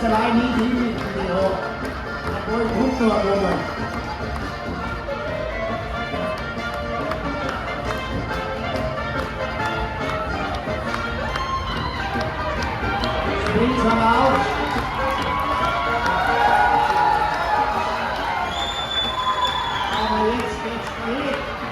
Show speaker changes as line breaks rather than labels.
Lästerei nie hin mit dem Hoch. Obwohl, guck nur, Robert. Springt schon auf.